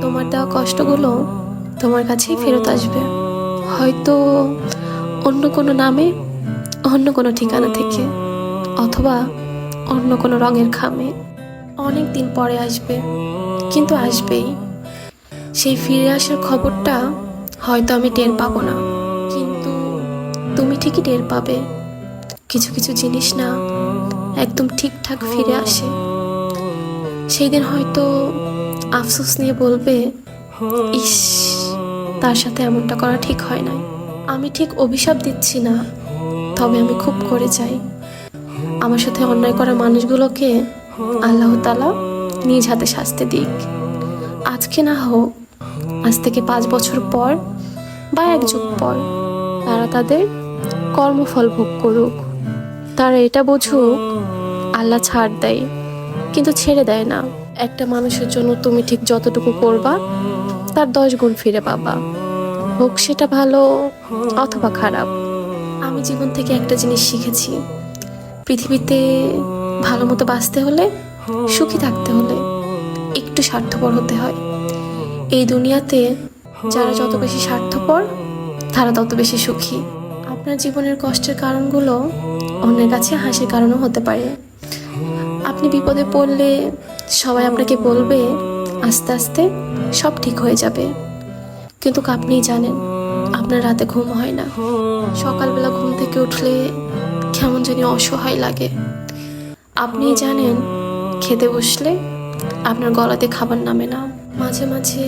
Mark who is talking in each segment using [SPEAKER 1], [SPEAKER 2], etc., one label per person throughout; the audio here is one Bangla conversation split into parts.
[SPEAKER 1] তোমার দেওয়া কষ্টগুলো তোমার কাছেই ফেরত আসবে, হয়তো অন্য কোনো নামে, অন্য কোনো ঠিকানা থেকে, অথবা অন্য কোনো রঙের খামে। অনেক দিন পরে আসবে, কিন্তু আসবেই। সেই ফিরে আসার খবরটা হয়তো আমি টের পাবো না, কিন্তু তুমি ঠিকই টের পাবে। কিছু কিছু জিনিস না একদম ঠিকঠাক ফিরে আসে। সেই দিন হয়তো আফসোস নিয়ে বলবে, ইস, তার সাথে এমনটা করা ঠিক হয় নাই। আমি ঠিক অভিশাপ দিচ্ছি না, তবে আমি খুব করে চাই আমার সাথে অন্যায় করা মানুষগুলোকে আল্লাহ তাআলা নিজ হাতে শাস্তি দিক। আজকে না হোক, আজ থেকে 5 বছর পর বা 1 যুগ পর তারা তাদের কর্মফল ভোগ করুক। তারা এটা বুঝুক, আল্লাহ ছাড় দেয় কিন্তু ছেড়ে দেয় না। একটা মানুষের জন্য তুমি ঠিক যতটুকু করবা তার 10 গুণ ফিরে পাবা, হোক সেটা ভালো অথবা খারাপ। আমি জীবন থেকে একটা জিনিস শিখেছি, পৃথিবীতে ভালো মতো বাঁচতে হলে, সুখী থাকতে হলে একটু স্বার্থপর হতে হয়। এই দুনিয়াতে যারা যত বেশি স্বার্থপর, তারা তত বেশি সুখী। আপনার জীবনের কষ্টের কারণগুলো অন্যের কাছে হাসির কারণও হতে পারে। আপনি বিপদে পড়লে সবাই আপনাকে বলবে আস্তে আস্তে সব ঠিক হয়ে যাবে, কিন্তু আপনিই জানেন আপনার রাতে ঘুম হয় না। সকালবেলা ঘুম থেকে উঠলে কেমন জানি অসহায় লাগে। আপনিই জানেন খেতে বসলে আপনার গলাতে খাবার নামে না। মাঝে মাঝে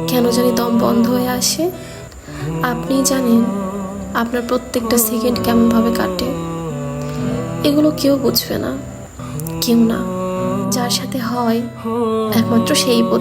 [SPEAKER 1] কেন জানি দম বন্ধ হয়ে আসে। আপনিই জানেন আপনার প্রত্যেকটা সেকেন্ড কেমনভাবে কাটে। এগুলো কেউ বুঝবে না, কেউ না। যার সাথে হয় একমাত্র সেই বোঝে।